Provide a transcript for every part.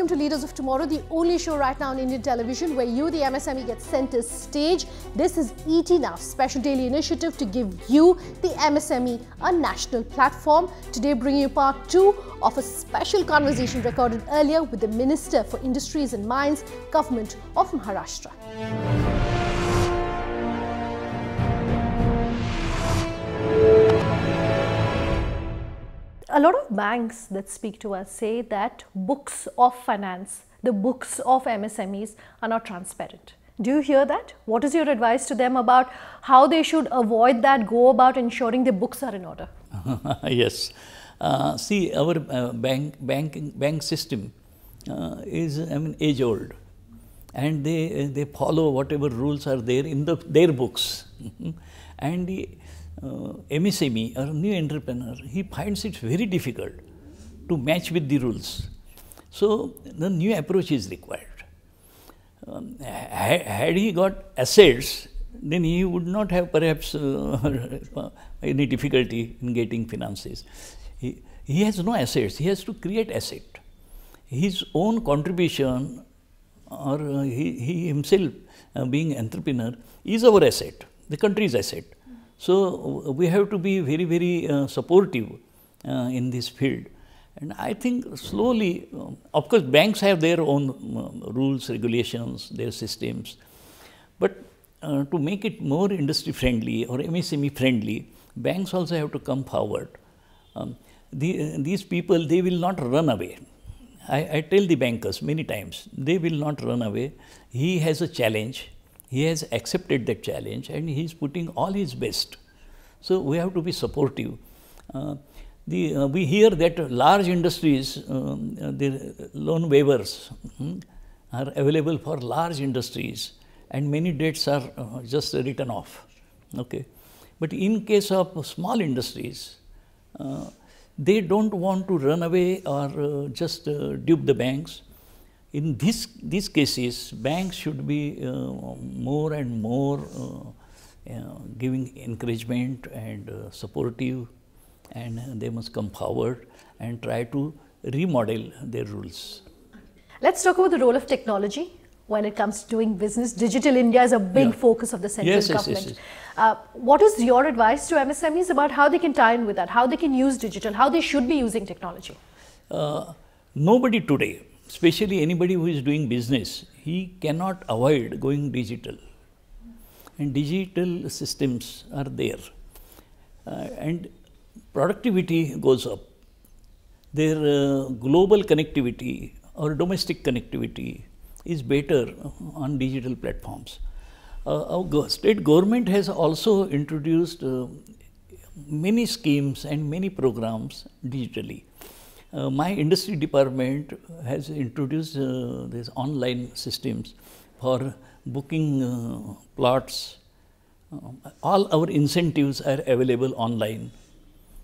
welcome to Leaders of Tomorrow, the only show right now on Indian television where you, the MSME, get center stage. This is ET Now, special daily initiative to give you, the MSME, a national platform. Today bringing you part 2 of a special conversation recorded earlier with the Minister for Industries and Mines, Government of Maharashtra. A lot of banks that speak to us say that books of finance, the books of MSMEs are not transparent. Do you hear that? What is your advice to them about how they should avoid that, go about ensuring their books are in order? Yes. See, our bank system is, age old, and they follow whatever rules are there in their books. And the MSME or new entrepreneur, he finds it very difficult to match with the rules. So the new approach is required. Had he got assets, then he would not have perhaps any difficulty in getting finances. He has no assets, he has to create asset. His own contribution or he himself being entrepreneur is our asset, the country's asset. So we have to be very, very supportive in this field. And I think slowly, of course, banks have their own rules, regulations, their systems. But to make it more industry friendly or MSME friendly, banks also have to come forward. These people, they will not run away. I tell the bankers many times, they will not run away. He has a challenge. He has accepted that challenge and he is putting all his best. So we have to be supportive. We hear that large industries, the loan waivers are available for large industries and many debts are just written off. Okay. But in case of small industries, they don't want to run away or just dupe the banks. In these cases, banks should be more and more giving encouragement and supportive, and they must come forward and try to remodel their rules. Let's talk about the role of technology when it comes to doing business. Digital India is a big focus of the central government. Yes. What is your advice to MSMEs about how they can tie in with that, how they can use digital, how they should be using technology? Nobody today, especially anybody who is doing business, he cannot avoid going digital. And digital systems are there. And productivity goes up. Their global connectivity or domestic connectivity is better on digital platforms. Our state government has also introduced many schemes and many programs digitally. My industry department has introduced these online systems for booking plots. All our incentives are available online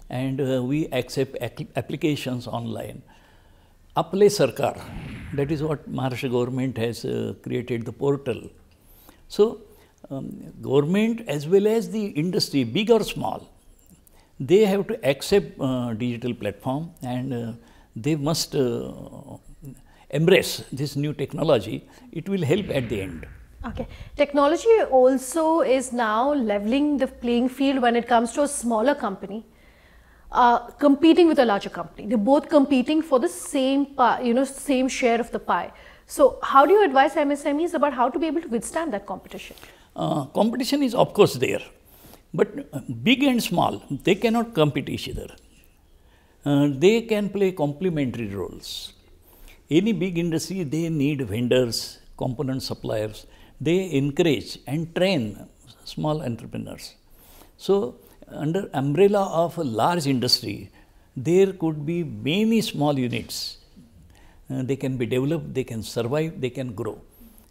and we accept applications online. Aple Sarkar, that is what Maharashtra government has created the portal. So government as well as the industry, big or small, they have to accept digital platform and they must embrace this new technology. It will help at the end. Okay. Technology also is now leveling the playing field when it comes to a smaller company competing with a larger company. They're both competing for the same pie, same share of the pie. So how do you advise MSMEs about how to be able to withstand that competition? Competition is of course there, but big and small, they cannot compete each other. They can play complementary roles. Any big industry, they need vendors, component suppliers. They encourage and train small entrepreneurs. So under umbrella of a large industry, there could be many small units. They can be developed, they can survive, they can grow.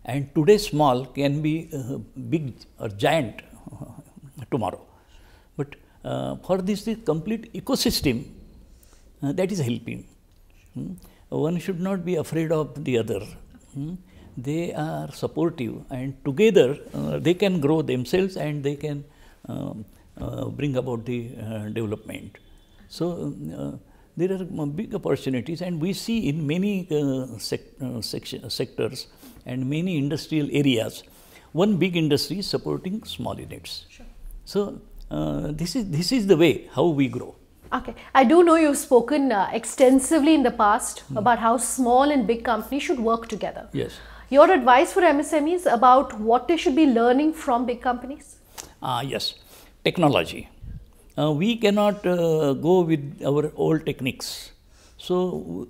And today small can be big or giant tomorrow. But for this complete ecosystem, that is helping. One should not be afraid of the other. They are supportive and together they can grow themselves and they can bring about the development. So there are big opportunities, and we see in many sectors and many industrial areas, one big industry is supporting small units. Sure. So, this is the way how we grow. Okay. I do know you've spoken extensively in the past about how small and big companies should work together. Yes. Your advice for MSMEs about what they should be learning from big companies? Yes. Technology. We cannot go with our old techniques. So,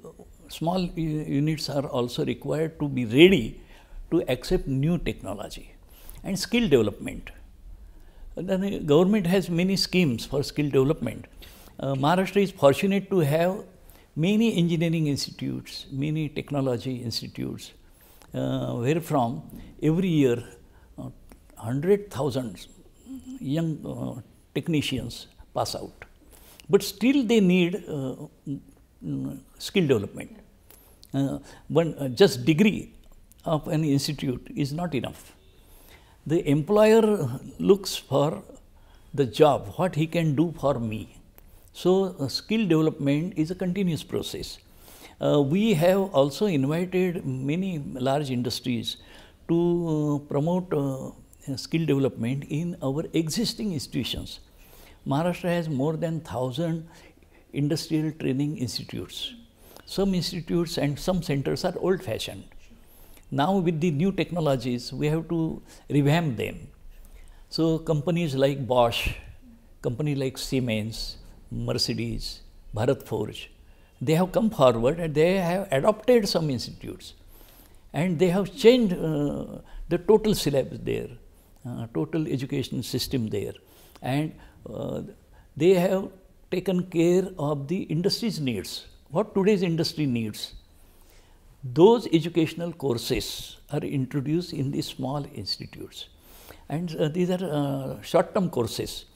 small units are also required to be ready to accept new technology and skill development. The government has many schemes for skill development. Maharashtra is fortunate to have many engineering institutes, many technology institutes, where from every year 100,000 young technicians pass out. But still they need skill development. Just degree of an institute is not enough. The employer looks for the job, what he can do for me. So, skill development is a continuous process. We have also invited many large industries to promote skill development in our existing institutions. Maharashtra has more than 1,000 industrial training institutes. Some institutes and some centers are old-fashioned. Now, with the new technologies, we have to revamp them. So, companies like Bosch, companies like Siemens, Mercedes, Bharat Forge, they have come forward and they have adopted some institutes, and they have changed the total syllabus there, total education system there, and they have taken care of the industry's needs, what today's industry needs. Those educational courses are introduced in the small institutes, and these are short-term courses.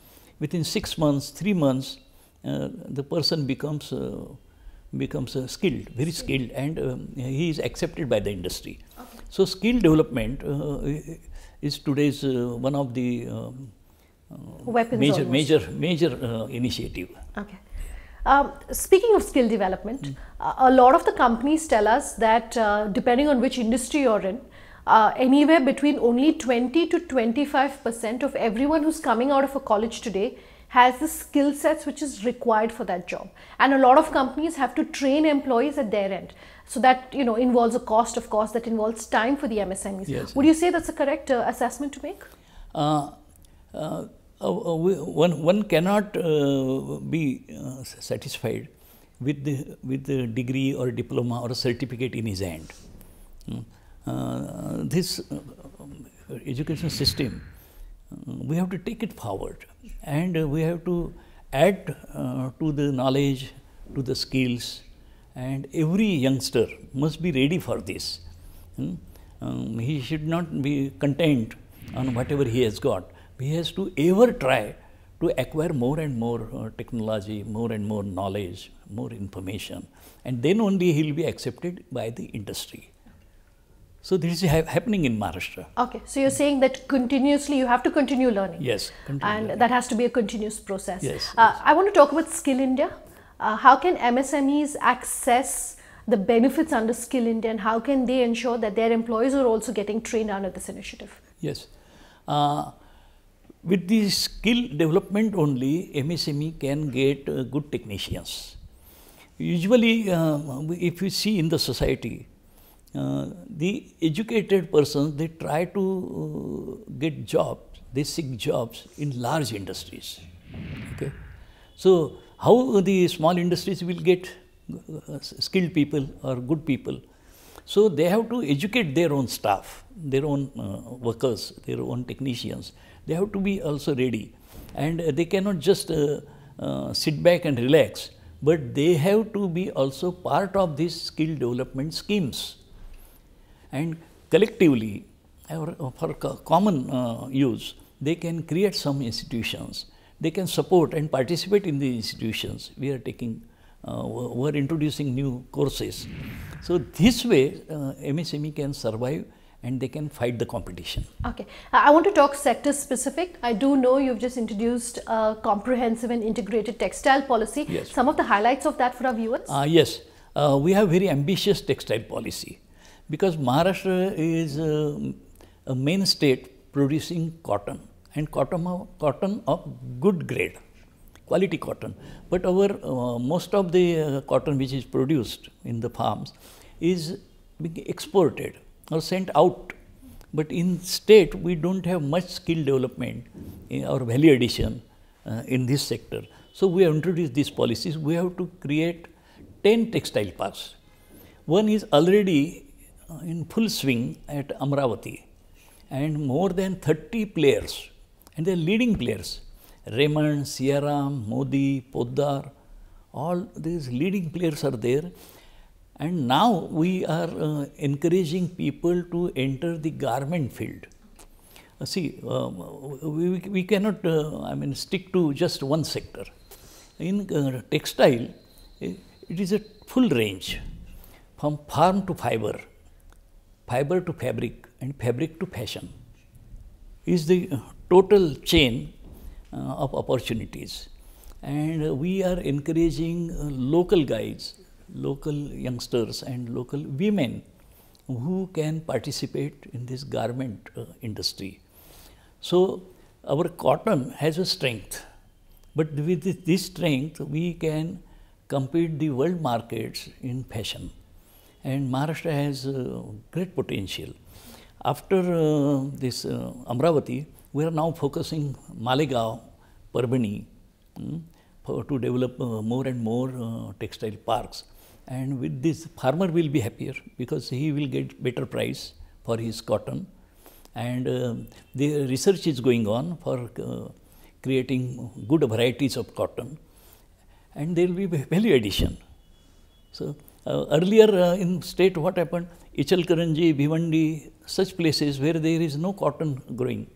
Within 6 months, 3 months, the person becomes skilled, very skilled, and he is accepted by the industry. Okay. So, skill development is today's one of the major initiative. Okay. Speaking of skill development, a lot of the companies tell us that depending on which industry you're in, anywhere between only 20 to 25% of everyone who's coming out of a college today has the skill sets which is required for that job. And a lot of companies have to train employees at their end. So that, you know, involves a cost, of course, that involves time for the MSMEs. Yes. Would you say that's a correct assessment to make? One cannot be satisfied with the degree or diploma or a certificate in his hand. This education system, we have to take it forward, and we have to add to the knowledge, to the skills, and every youngster must be ready for this. He should not be content on whatever he has got. He has to ever try to acquire more and more technology, more and more knowledge, more information, and then only he will be accepted by the industry. So this is happening in Maharashtra. Okay, so you're saying that continuously you have to continue learning. Yes, and that has to be a continuous process. Yes, I want to talk about Skill India. How can MSMEs access the benefits under Skill India, and how can they ensure that their employees are also getting trained under this initiative? Yes. With the skill development only, MSME can get good technicians. Usually, if you see in the society, the educated persons, they try to get jobs, they seek jobs in large industries. Okay? So, how the small industries will get skilled people or good people? So, they have to educate their own staff, their own workers, their own technicians. They have to be also ready, and they cannot just sit back and relax, but they have to be also part of these skill development schemes. And collectively, for common use, they can create some institutions. They can support and participate in the institutions. We are introducing new courses. So this way, MSME can survive and they can fight the competition. Okay, I want to talk sector specific. I do know you've just introduced a comprehensive and integrated textile policy. Yes. Some of the highlights of that for our viewers? Yes, we have very ambitious textile policy because Maharashtra is a main state producing cotton, and cotton of good grade, quality cotton. But our most of the cotton which is produced in the farms is being exported or sent out. But in state, we don't have much skill development or value addition in this sector. So we have introduced these policies. We have to create 10 textile parks. One is already in full swing at Amravati, and more than 30 players, and they are leading players. Raymond, Siaram, Modi, Poddar, all these leading players are there. And now we are encouraging people to enter the garment field. See, we cannot, stick to just one sector. In textile, it is a full range, from farm to fiber, fiber to fabric, and fabric to fashion, is the total chain of opportunities. And we are encouraging local guys, local youngsters and local women who can participate in this garment industry. So our cotton has a strength, but with this strength we can compete the world markets in fashion, and Maharashtra has great potential. After this Amravati, we are now focusing Malegaon, Parbhani to develop more and more textile parks. And with this, farmer will be happier because he will get better price for his cotton. And the research is going on for creating good varieties of cotton, and there will be value addition. So earlier in state, what happened? Ichalkaranji, Bhivandi, such places where there is no cotton growing,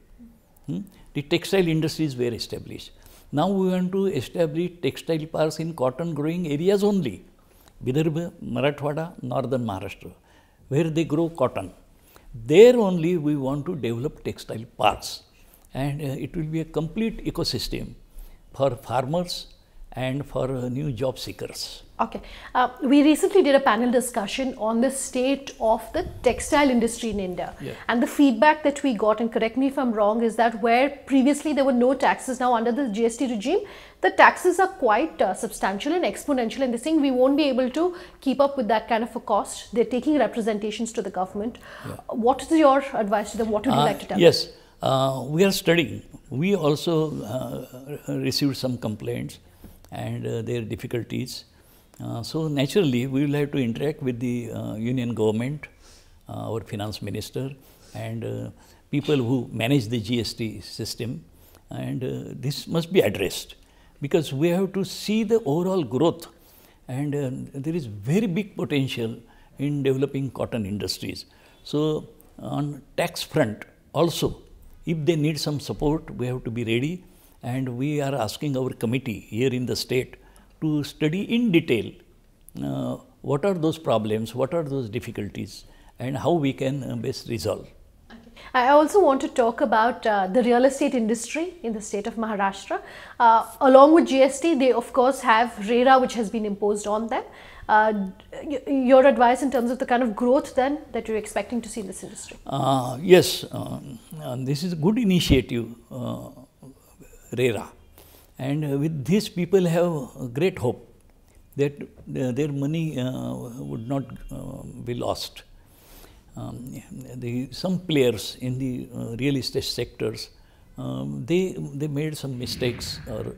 the textile industries were established. Now we want to establish textile parks in cotton growing areas only. Vidarbha, Marathwada, northern Maharashtra, where they grow cotton. There only we want to develop textile parks, and it will be a complete ecosystem for farmers and for new job seekers. Okay. We recently did a panel discussion on the state of the textile industry in India. Yeah. And the feedback that we got, and correct me if I'm wrong, is that where previously there were no taxes, now under the GST regime, the taxes are quite substantial and exponential, and they're saying we won't be able to keep up with that kind of a cost. They're taking representations to the government. Yeah. What is your advice to them? What would you like to tell them? Yes, we are studying. We also received some complaints and their difficulties. So naturally, we will have to interact with the union government, our finance minister, and people who manage the GST system, and this must be addressed because we have to see the overall growth, and there is very big potential in developing cotton industries. So on tax front also, if they need some support, we have to be ready, and we are asking our committee here in the state to study in detail what are those problems, what are those difficulties, and how we can best resolve. Okay. I also want to talk about the real estate industry in the state of Maharashtra. Along with GST, they of course have RERA, which has been imposed on them. Your advice in terms of the kind of growth then that you're expecting to see in this industry? Yes, this is a good initiative, RERA. And with this, people have great hope that their money would not be lost. Some players in the real estate sectors, they made some mistakes, or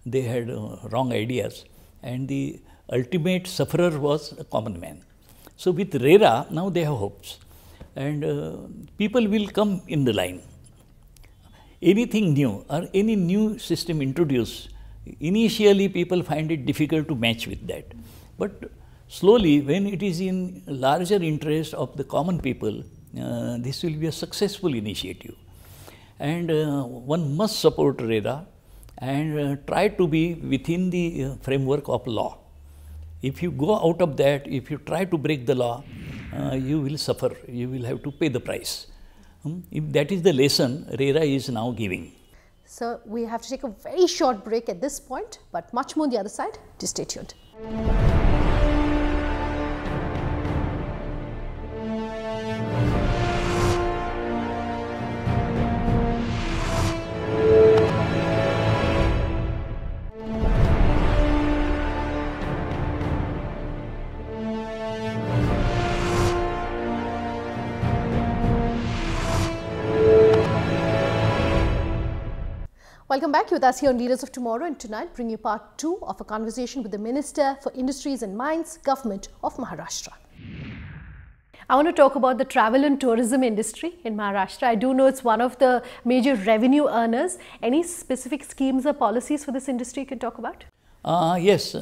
they had wrong ideas, and the ultimate sufferer was a common man. So with RERA, now they have hopes, and people will come in the line. Anything new or any new system introduced, initially people find it difficult to match with that. But slowly, when it is in larger interest of the common people, this will be a successful initiative. And one must support RERA and try to be within the framework of law. If you go out of that, if you try to break the law, you will suffer, you will have to pay the price. If that is the lesson RERA is now giving. So we have to take a very short break at this point, but much more on the other side. Just stay tuned. Welcome back. You're with us here on Leaders of Tomorrow, and tonight bring you part 2 of a conversation with the Minister for Industries and Mines, Government of Maharashtra. I want to talk about the travel and tourism industry in Maharashtra. I do know it's one of the major revenue earners. Any specific schemes or policies for this industry you can talk about? Yes,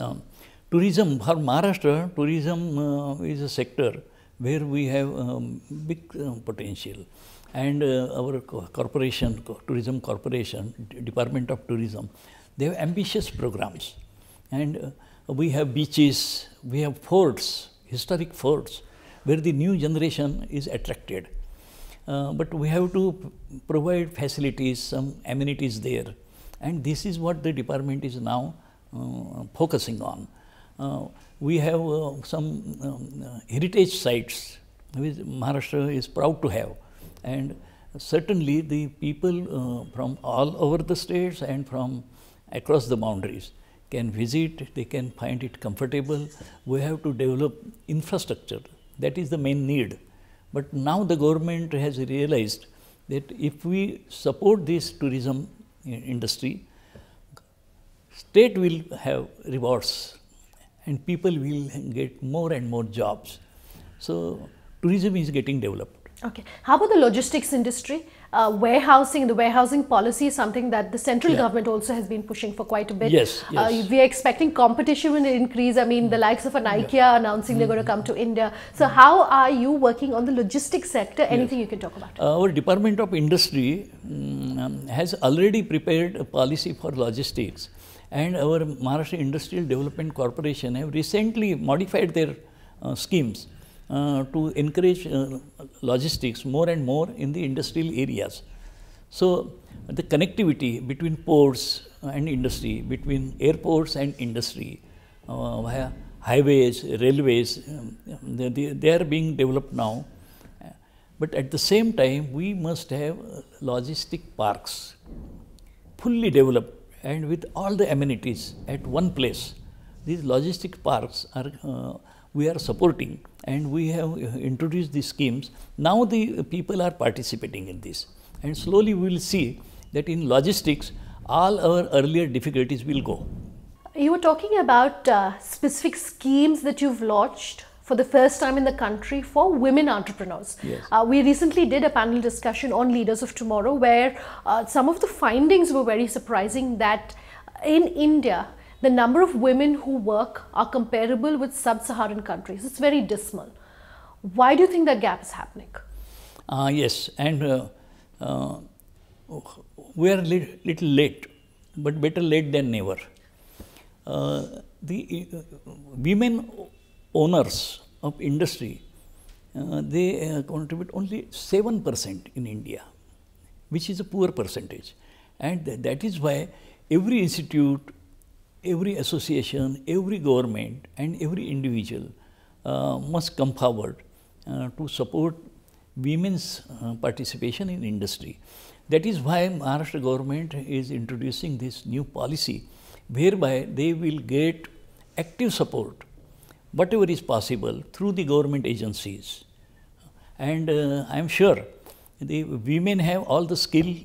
tourism for Maharashtra, tourism is a sector where we have big potential. And our corporation, Tourism Corporation, Department of Tourism, they have ambitious programs. And we have beaches, we have forts, historic forts, where the new generation is attracted. But we have to provide facilities, some amenities there. And this is what the department is now focusing on. We have some heritage sites which Maharashtra is proud to have. And certainly the people from all over the states and from across the boundaries can visit, they can find it comfortable. We have to develop infrastructure. That is the main need. But now the government has realized that if we support this tourism industry, state will have rewards and people will get more and more jobs. So tourism is getting developed. Okay. How about the logistics industry? Warehousing, the warehousing policy is something that the central government also has been pushing for quite a bit. Yes, yes. We are expecting competition will increase. I mean, the likes of an IKEA announcing they're going to come to India. So how are you working on the logistics sector? Anything you can talk about? Our Department of Industry has already prepared a policy for logistics, and our Maharashtra Industrial Development Corporation have recently modified their schemes to encourage logistics more and more in the industrial areas. So the connectivity between ports and industry, between airports and industry, via highways, railways, they are being developed now. But at the same time, we must have logistic parks fully developed and with all the amenities at one place. These logistic parks are we are supporting, and we have introduced these schemes. Now the people are participating in this, and slowly we will see that in logistics all our earlier difficulties will go. You were talking about specific schemes that you've launched for the first time in the country for women entrepreneurs. Yes. We recently did a panel discussion on Leaders of Tomorrow where some of the findings were very surprising, that in India the number of women who work are comparable with sub-Saharan countries. It's very dismal. Why do you think that gap is happening? Yes, and we are little late, but better late than never. The women owners of industry, they contribute only 7% in India, which is a poor percentage. And that is why every institute, every association, every government and every individual must come forward to support women's participation in industry. That is why Maharashtra government is introducing this new policy, whereby they will get active support, whatever is possible, through the government agencies. And I am sure the women have all the skill,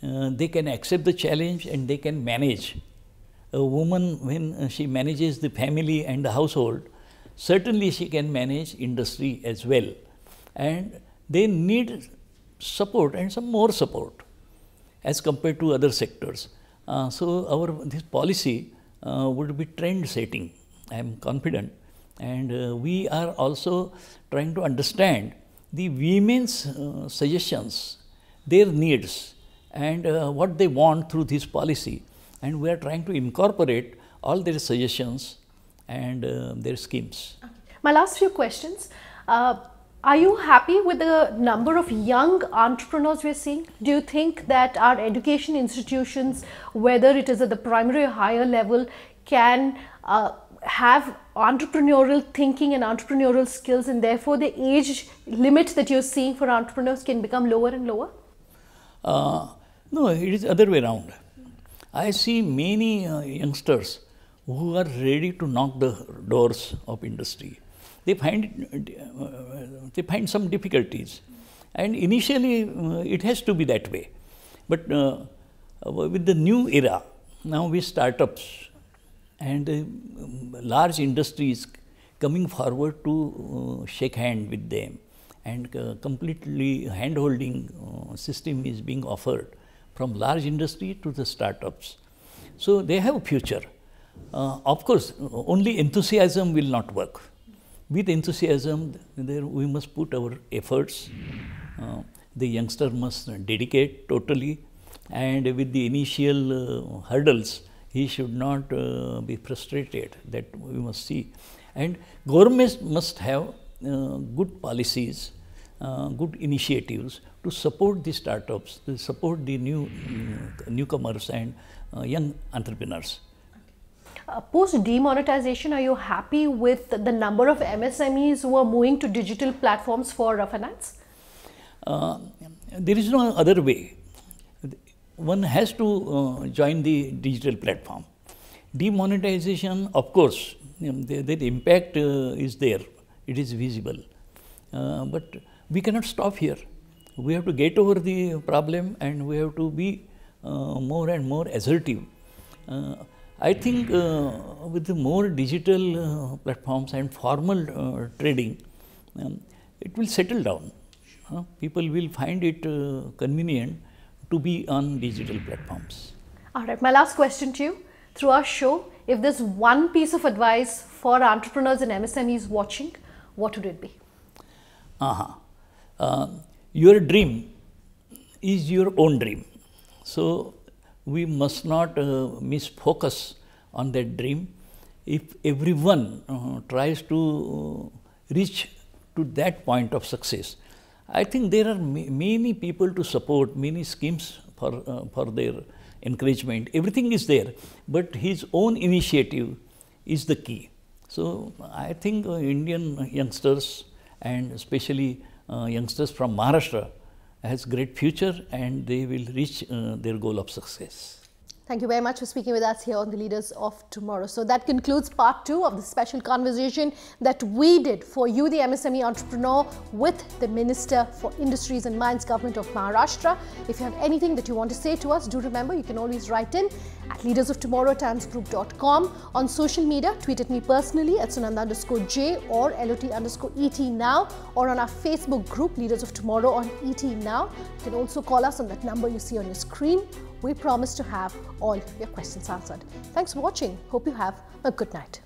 they can accept the challenge and they can manage. A woman, when she manages the family and the household, certainly she can manage industry as well. And they need support and some more support as compared to other sectors. So this policy would be trend setting, I am confident. And we are also trying to understand the women's suggestions, their needs, and what they want through this policy. And we are trying to incorporate all their suggestions and their schemes. My last few questions. Are you happy with the number of young entrepreneurs we're seeing? Do you think that our education institutions, whether it is at the primary or higher level, can have entrepreneurial thinking and entrepreneurial skills, and therefore the age limit that you're seeing for entrepreneurs can become lower and lower? No, it is other way around. I see many youngsters who are ready to knock the doors of industry. They find some difficulties, and initially it has to be that way. But with the new era, now with startups and large industries coming forward to shake hand with them, and completely hand-holding system is being offered from large industry to the startups. So they have a future. Of course, only enthusiasm will not work. With enthusiasm, we must put our efforts. The youngster must dedicate totally, and with the initial hurdles, he should not be frustrated. That we must see. And government must have good policies, good initiatives to support the startups, to support the newcomers and young entrepreneurs. Post demonetization, are you happy with the number of MSMEs who are moving to digital platforms for finance? There is no other way. One has to join the digital platform. Demonetization, of course, the impact is there, it is visible. But we cannot stop here. We have to get over the problem, and we have to be more and more assertive. I think with the more digital platforms and formal trading, it will settle down. People will find it convenient to be on digital platforms. All right, my last question to you. Through our show, if there's one piece of advice for entrepreneurs and MSMEs watching, what would it be? Your dream is your own dream. So we must not miss focus on that dream. If everyone tries to reach to that point of success, I think there are many people to support, many schemes for their encouragement. Everything is there, but his own initiative is the key. So I think Indian youngsters, and especially youngsters from Maharashtra, has great future, and they will reach their goal of success. Thank you very much for speaking with us here on the Leaders of Tomorrow. So that concludes part 2 of the special conversation that we did for you, the MSME entrepreneur, with the Minister for Industries and Mines, Government of Maharashtra. If you have anything that you want to say to us, do remember you can always write in at leadersoftomorrow@timesgroup.com. On social media, tweet at me personally at Sunanda_J or LOT_ET now, or on our Facebook group Leaders of Tomorrow on ET now. You can also call us on that number you see on your screen. We promise to have all your questions answered. Thanks for watching. Hope you have a good night.